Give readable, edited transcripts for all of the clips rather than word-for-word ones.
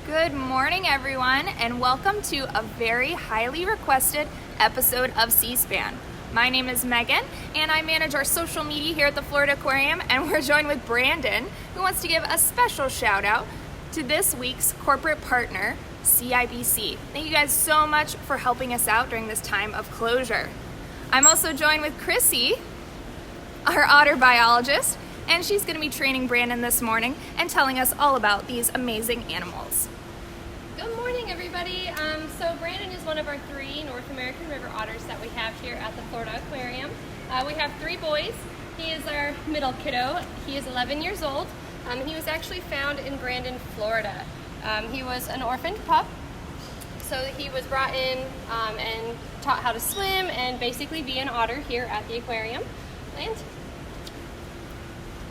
Good morning, everyone, and welcome to a very highly requested episode of C-SPAN. My name is Megan, and I manage our social media here at the Florida Aquarium, and we're joined with Brandon, who wants to give a special shout out to this week's corporate partner, CIBC. Thank you guys so much for helping us out during this time of closure. I'm also joined with Chrissy, our otter biologist, and she's going to be training Brandon this morning and telling us all about these amazing animals. Good morning, everybody. So Brandon is one of our 3 North American river otters that we have here at the Florida Aquarium. We have 3 boys. He is our middle kiddo. He is 11 years old. He was actually found in Brandon, Florida. He was an orphaned pup, so he was brought in and taught how to swim and basically be an otter here at the aquarium.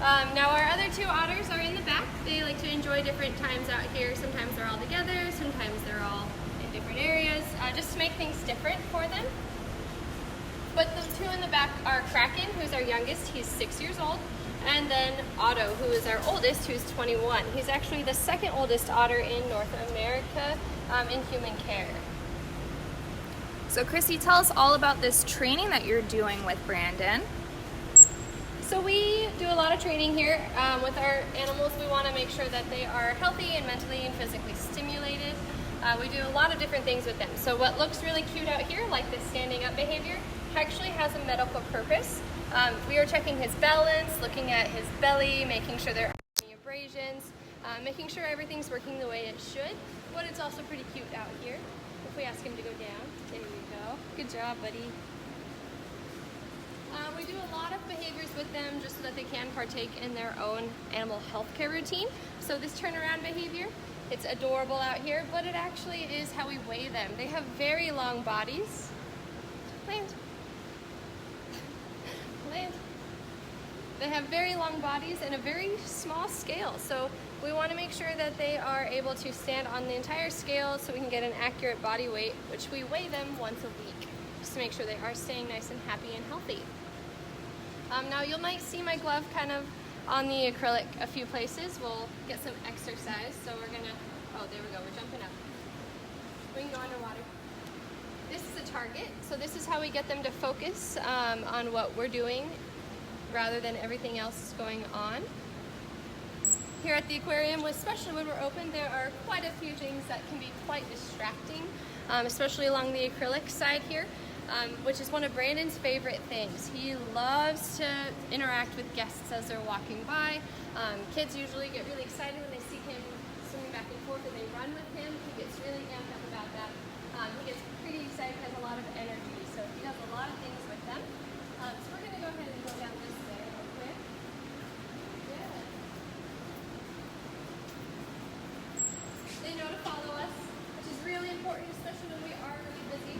Now our other 2 otters are in the back. They like to enjoy different times out here. Sometimes they're all together, sometimes they're all in different areas, just to make things different for them. But the 2 in the back are Kraken, who's our youngest. He's 6 years old. And then Otto, who is our oldest, who's 21. He's actually the 2nd oldest otter in North America in human care. So Chrissy, tell us all about this training that you're doing with Brandon. So we do a lot of training here with our animals. We want to make sure that they are healthy and mentally and physically stimulated. We do a lot of different things with them. So what looks really cute out here, like this standing up behavior, actually has a medical purpose. We are checking his balance, looking at his belly, making sure there aren't any abrasions, making sure everything's working the way it should. But it's also pretty cute out here. If we ask him to go down, there we go. Good job, buddy. We do a lot of behaviors with them just so that they can partake in their own animal health care routine. So this turnaround behavior, it's adorable out here, but it actually is how we weigh them. They have very long bodies. Land. Land. They have very long bodies and a very small scale. So we want to make sure that they are able to stand on the entire scale so we can get an accurate body weight, which we weigh them once a week, just to make sure they are staying nice and happy and healthy. Now you might see my glove kind of on the acrylic a few places. We'll get some exercise. So we're gonna, oh there we go, we're jumping up. We can go underwater. This is a target. So this is how we get them to focus on what we're doing rather than everything else going on. Here at the aquarium, especially when we're open, there are quite a few things that can be quite distracting, especially along the acrylic side here. Which is one of Brandon's favorite things. He loves to interact with guests as they're walking by. Kids usually get really excited when they see him swimming back and forth and they run with him. He gets really amped up about that. He gets pretty excited, has a lot of energy, so he does a lot of things with them. So we're going to go ahead and go down this way real quick. Yeah. They know to follow us, which is really important, especially when we are really busy.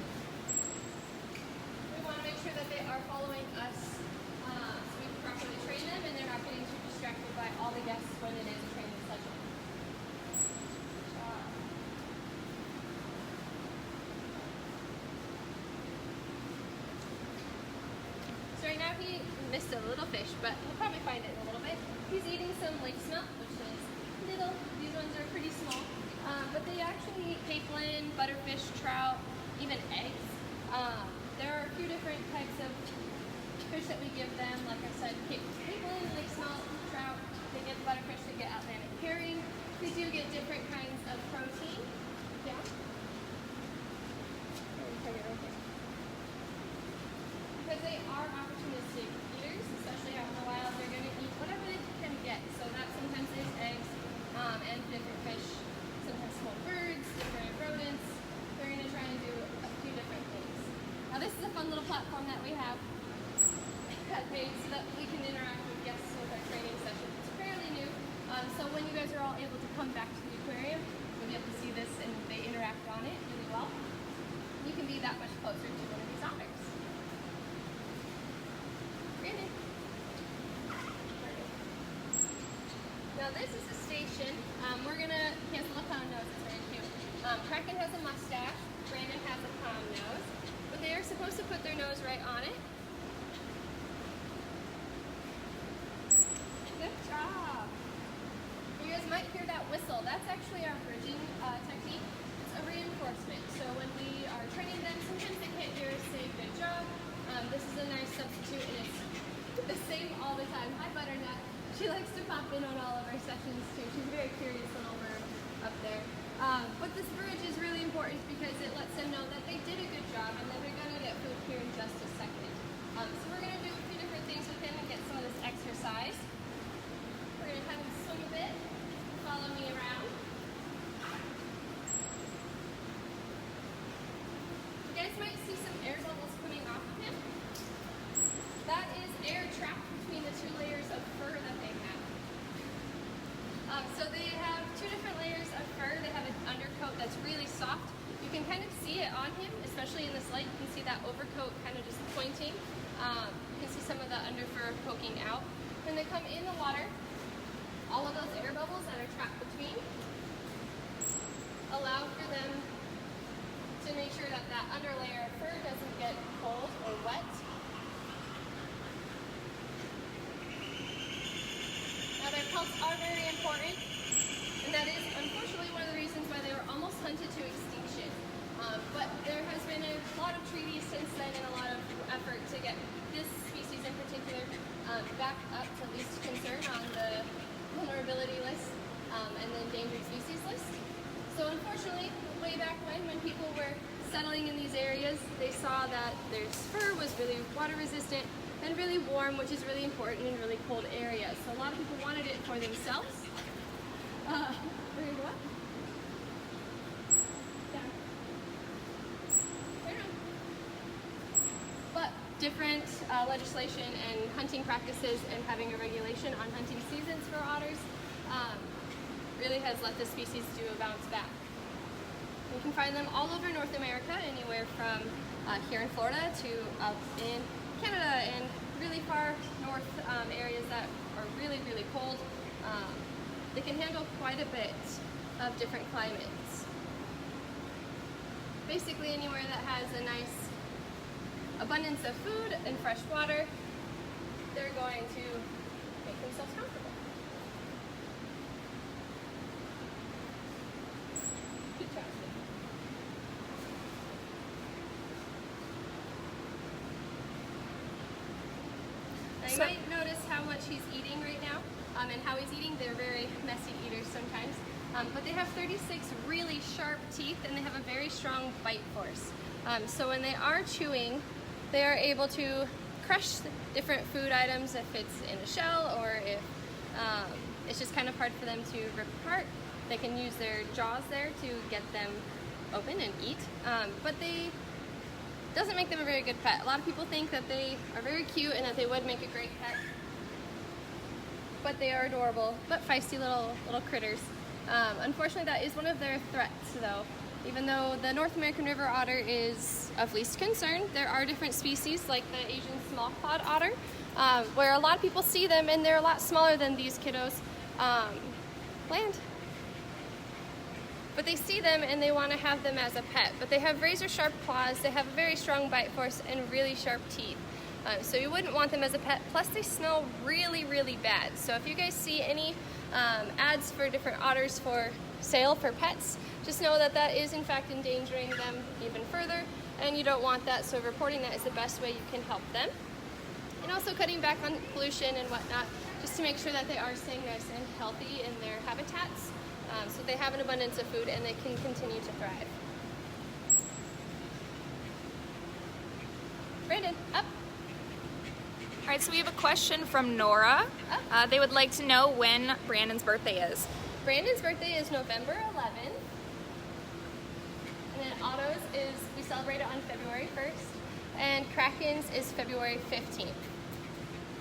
That they are following us so we can properly train them and they're not getting too distracted by all the guests when it is a training session. So right now he missed a little fish, but he'll probably find it in a little bit. He's eating some lake smelt, which is little. These ones are pretty small, but they actually eat capelin, butterfish, trout, even eggs. There are a few different types of fish that we give them. Like I said, capelin, lake smelt, trout. They get butterfish, they get Atlantic herring. They do get different kinds of protein. Yeah. Because they are opportunistic eaters, especially out in the wild. They're going to eat whatever they can get. So that sometimes is eggs and different fish, sometimes small birds, different rodents. They're going to try and do a few different things. Now this is a fun little platform that we have so that we can interact with guests with our training session. It's fairly new, so when you guys are all able to come back to the aquarium, you'll be able to see this and they interact on it really well. You can be that much closer to one of these otters. Brandon. Now this is the station. He has a little pound nose, it's very cute. Kraken has a mustache, Brandon has a pound nose. But they are supposed to put their nose right on it. Good job. You guys might hear that whistle. That's actually our bridging She likes to pop in on all of our sessions too. She's a very curious little bird up there. But this bridge is really important because it lets them know that they did a good job and that they're going to get food here in just a second. So we're going to do a few different things with him and get some of this exercise. We're going to have him swim a bit, follow me around. You guys might see some air bubbles coming off of him. That is air trapped between the two layers of fur that they have. So they have two different layers of fur. They have an undercoat that's really soft. You can kind of see it on him, especially in this light. You can see that overcoat kind of just pointing. You can see some of the underfur poking out. When they come in the water, all of those air bubbles that are trapped between allow for them to make sure that that underlayer of fur doesn't get cold or wet. Now their pelts are very important, and that is unfortunately one of the reasons why they were almost hunted to extinction. But there has been a lot of treaties since then and a lot of effort to get this species in particular back up to least concern on the vulnerability list and the endangered species list. So unfortunately, way back when people were settling in these areas, they saw that their fur was really water resistant and really warm, which is really important in really cold areas. So a lot of people wanted it for themselves. We're gonna go up. Down. Turn around. But different legislation and hunting practices and having a regulation on hunting seasons for otters really has let the species do a bounce back. You can find them all over North America, anywhere from here in Florida to up in Canada and really far north areas that are really, really cold. They can handle quite a bit of different climates. Basically anywhere that has a nice abundance of food and fresh water, they're going to make themselves comfortable. Good job. Now you might notice how much he's eating right now and how he's eating. They're very messy eaters sometimes, but they have 36 really sharp teeth and they have a very strong bite force. So when they are chewing, they are able to crush different food items if it's in a shell or if it's just kind of hard for them to rip apart. They can use their jaws there to get them open and eat, but they doesn't make them a very good pet. A lot of people think that they are very cute and that they would make a great pet, but they are adorable, but feisty little critters. Unfortunately, that is one of their threats, though. Even though the North American river otter is of least concern, there are different species like the Asian small-clawed otter, where a lot of people see them and they're a lot smaller than these kiddos. Land. But they see them and they want to have them as a pet. But they have razor-sharp claws, they have a very strong bite force, and really sharp teeth. So you wouldn't want them as a pet. Plus, they smell really, really bad. So if you guys see any ads for different otters for sale for pets, just know that that is in fact endangering them even further, and you don't want that. So reporting that is the best way you can help them. And also cutting back on pollution and whatnot, just to make sure that they are staying nice and healthy in their habitats, so they have an abundance of food and they can continue to thrive. Brandon, up. All right, so we have a question from Nora. They would like to know when Brandon's birthday is. Brandon's birthday is November 11th. And then Otto's is, we celebrate it on February 1st. And Kraken's is February 15th.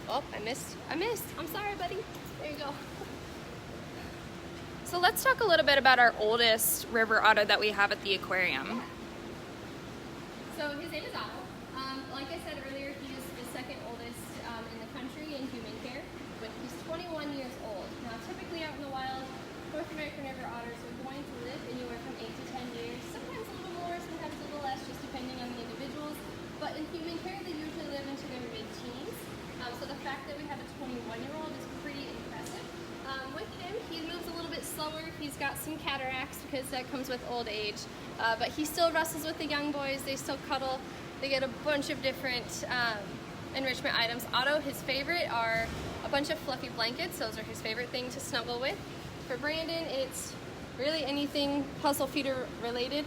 Oh, I missed. I'm sorry, buddy. There you go. So let's talk a little bit about our oldest river otter that we have at the aquarium. So his name is Otto. Like I said earlier, he is the second oldest in the country in human care, but he's 21 years old. Now, typically out in the wild, North American river otters are going to live anywhere from 8 to 10 years, sometimes a little more, sometimes a little less, just depending on the individuals. But in human care, they usually live into their mid-teens. So the fact that we have a 21-year-old is pretty impressive. With him, he moves a little bit slower. He's got some cataracts because that comes with old age. But he still wrestles with the young boys. They still cuddle. They get a bunch of different enrichment items. Otto, his favorite are a bunch of fluffy blankets. Those are his favorite thing to snuggle with. For Brandon, it's really anything puzzle feeder related,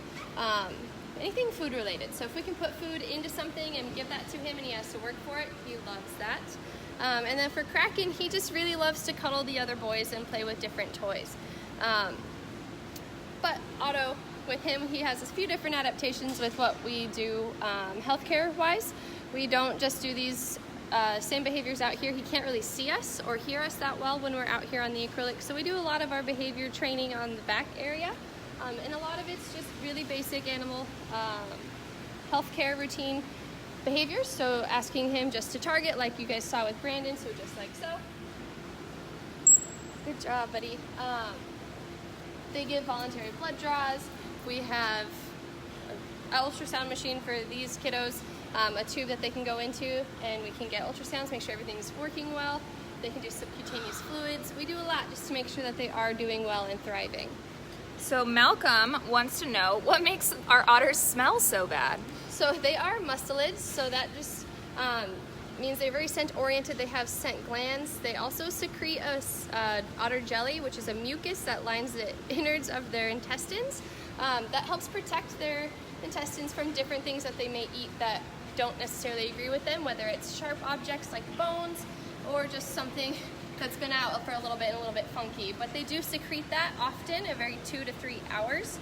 anything food related. So if we can put food into something and give that to him and he has to work for it, he loves that. And then for Kraken, he just really loves to cuddle the other boys and play with different toys. But Otto, with him, he has a few different adaptations with what we do healthcare wise. We don't just do these same behaviors out here. He can't really see us or hear us that well when we're out here on the acrylic, so we do a lot of our behavior training on the back area, and a lot of it's just really basic animal healthcare routine behaviors. So asking him just to target, like you guys saw with Brandon, so just like so. Good job, buddy. They give voluntary blood draws. We have an ultrasound machine for these kiddos, a tube that they can go into, and we can get ultrasounds, make sure everything's working well. They can do subcutaneous fluids. We do a lot just to make sure that they are doing well and thriving. So Malcolm wants to know what makes our otters smell so bad. So they are mustelids, so that just means they're very scent oriented. They have scent glands. They also secrete a otter jelly, which is a mucus that lines the innards of their intestines. That helps protect their intestines from different things that they may eat that don't necessarily agree with them, whether it's sharp objects like bones or just something that's been out for a little bit and a little bit funky. But they do secrete that often, every 2 to 3 hours.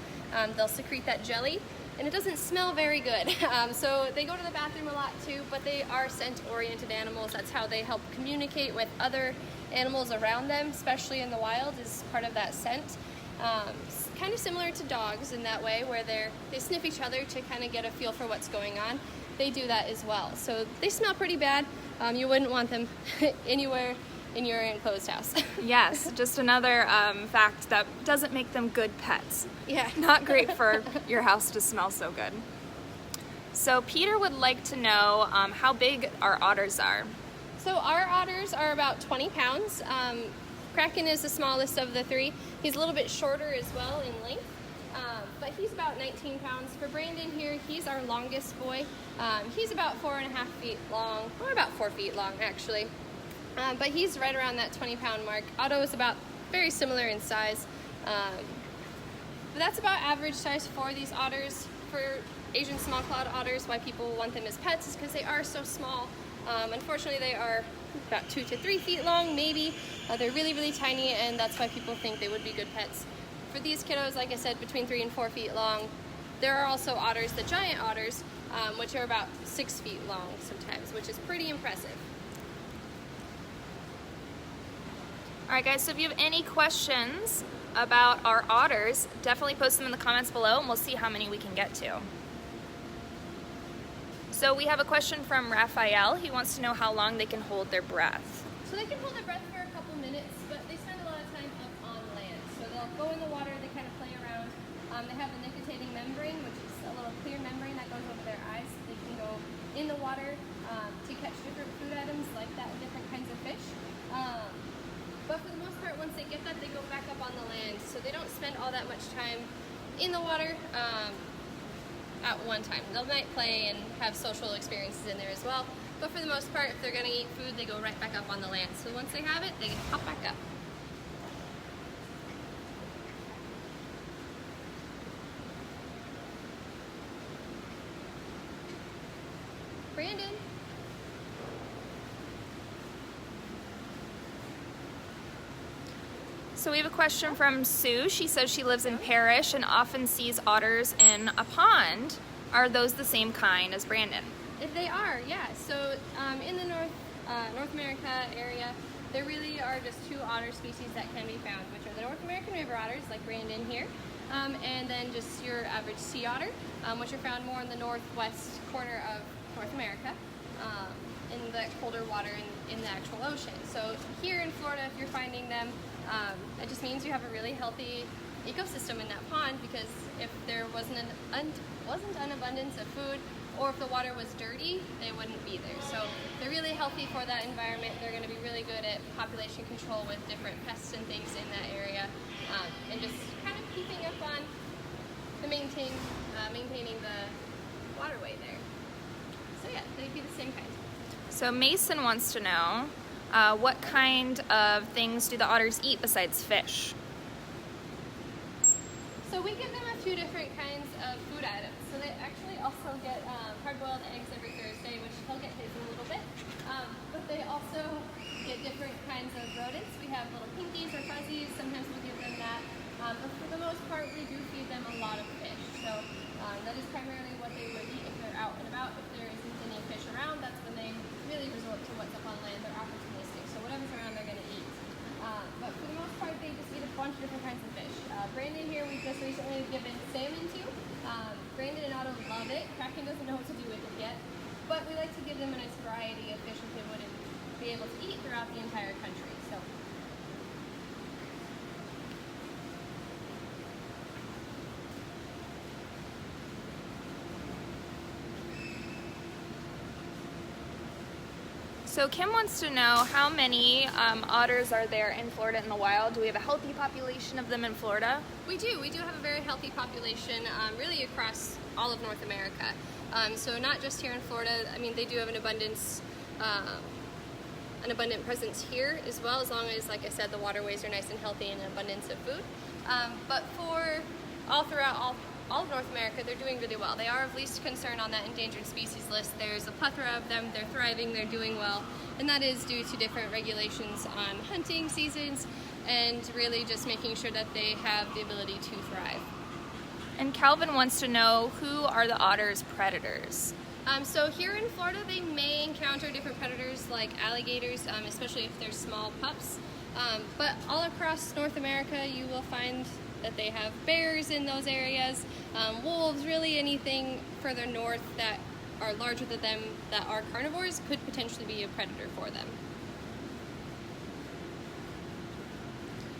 They'll secrete that jelly, and it doesn't smell very good. So they go to the bathroom a lot too, but they are scent-oriented animals. That's how they help communicate with other animals around them, especially in the wild, is part of that scent. Kind of similar to dogs in that way, where they sniff each other to kind of get a feel for what's going on. They do that as well. So they smell pretty bad. You wouldn't want them anywhere in your enclosed house. Yes, just another fact that doesn't make them good pets. Yeah. Not great for your house to smell so good. So Peter would like to know how big our otters are. So our otters are about 20 pounds. Kraken is the smallest of the three. He's a little bit shorter as well in length, but he's about 19 pounds. For Brandon here, he's our longest boy. He's about 4.5 feet long, or about 4 feet long actually. But he's right around that 20-pound mark. Otto is about very similar in size. But that's about average size for these otters. For Asian small-clawed otters, why people want them as pets is because they are so small. Unfortunately, they are about 2 to 3 feet long, maybe. They're really, really tiny, and that's why people think they would be good pets. For these kiddos, like I said, between 3 and 4 feet long. There are also otters, the giant otters, which are about 6 feet long sometimes, which is pretty impressive. All right, guys, so if you have any questions about our otters, definitely post them in the comments below, and we'll see how many we can get to. So we have a question from Raphael. He wants to know how long they can hold their breath. So they can hold their breath for a couple minutes, but they spend a lot of time up on land. So they'll go in the water, they kind of play around. They have the nictitating membrane, which is a little clear membrane that goes over their eyes. They can go in the water to catch different food items like that and different kinds of fish. But for the most part, once they get that, they go back up on the land. So they don't spend all that much time in the water at one time. They might play and have social experiences in there as well. But for the most part, if they're going to eat food, they go right back up on the land. So once they have it, they can hop back up. Brandon. So we have a question from Sue. She says she lives in Parrish and often sees otters in a pond. Are those the same kind as Brandon? If they are, yeah. So in the North America area, there really are just 2 otter species that can be found, which are the North American river otters, like Brandon here, and then just your average sea otter, which are found more in the northwest corner of North America, in the colder water in the actual ocean. So here in Florida, if you're finding them, it just means you have a really healthy ecosystem in that pond, because if there wasn't an abundance of food, or if the water was dirty, they wouldn't be there. So they're really healthy for that environment. They're going to be really good at population control with different pests and things in that area, and just kind of keeping up on the maintaining the waterway there. So yeah, they'd be the same kind. So Mason wants to know, What kind of things do the otters eat besides fish? So we give them a few different kinds of food items. So they actually also get hard-boiled eggs every Thursday, which he'll get his in a little bit. But they also get different kinds of rodents. We have little pinkies or fuzzies. Sometimes we'll give them that. But for the most part, we do feed them a lot of fish. So that is primarily what they would eat if they're out and about. If there isn't any fish around, that's when they really resort to what's up on land. They're opportunistic. So whatever's around, they're going to eat. But for the most part, they just eat a bunch of different kinds of fish. Brandon here, we've just recently given salmon to. Brandon and Otto love it. Kraken doesn't know what to do with it yet. But we like to give them a nice variety of fish that they wouldn't be able to eat throughout the entire country. So Kim wants to know how many otters are there in Florida in the wild. Do we have a healthy population of them in Florida? We do. We do have a very healthy population, really across all of North America. So not just here in Florida. I mean, they do have an abundant presence here as well, as long as, like I said, the waterways are nice and healthy and an abundance of food. But for throughout all of North America, they're doing really well. They are of least concern on that endangered species list. There's a plethora of them. They're thriving. They're doing well. And that is due to different regulations on hunting seasons and really just making sure that they have the ability to thrive. And Calvin wants to know, who are the otters' predators? So here in Florida, they may encounter different predators like alligators, especially if they're small pups. But all across North America, you will find that they have bears in those areas, wolves, really anything further north that are larger than them that are carnivores could potentially be a predator for them.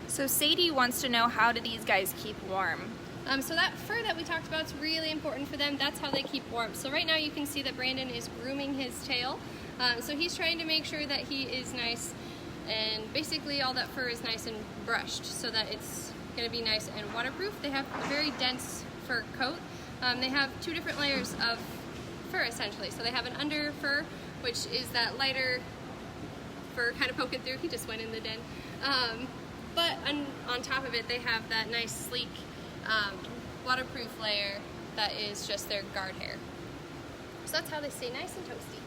So Sadie wants to know, how do these guys keep warm? So that fur that we talked about is really important for them. That's how they keep warm. So right now you can see that Brandon is grooming his tail. So he's trying to make sure that he is nice, and basically all that fur is nice and brushed so that it's going to be nice and waterproof. They have a very dense fur coat. They have two different layers of fur essentially. So they have an under fur, which is that lighter fur kind of poking through. He just went in the den. But on top of it, they have that nice sleek waterproof layer that is just their guard hair. So that's how they stay nice and toasty.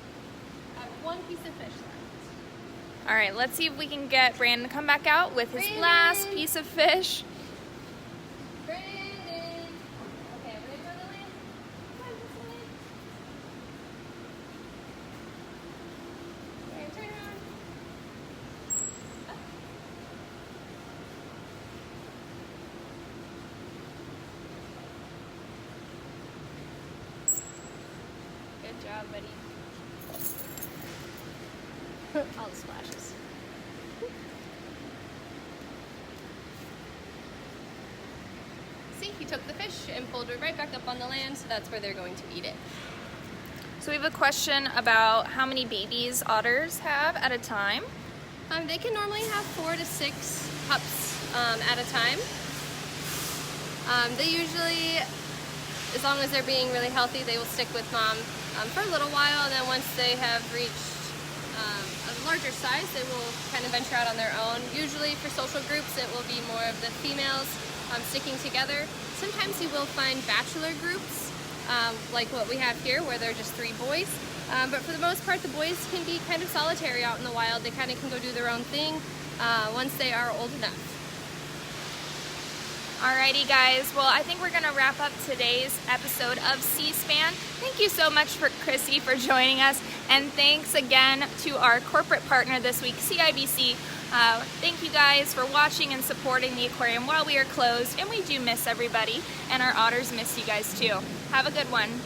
I have one piece of fish left. All right, let's see if we can get Brandon to come back out with his last piece of fish. Brandon! Okay, ready for the land? Come on, this way. Okay, turn around. Up. Good job, buddy. All the splashes. See, he took the fish and pulled it right back up on the land, so that's where they're going to eat it. So we have a question about how many babies otters have at a time. They can normally have 4 to 6 pups at a time. They usually, as long as they're being really healthy, they will stick with mom for a little while, and then once they have reached a larger size, they will kind of venture out on their own. Usually for social groups, it will be more of the females sticking together. Sometimes you will find bachelor groups, like what we have here, where they're just 3 boys. But for the most part, the boys can be kind of solitary out in the wild. They kind of can go do their own thing once they are old enough. Alrighty guys, well I think we're going to wrap up today's episode of C-SPAN. Thank you so much for Chrissy for joining us, and thanks again to our corporate partner this week, CIBC. Thank you guys for watching and supporting the aquarium while we are closed, and we do miss everybody, and our otters miss you guys too. Have a good one.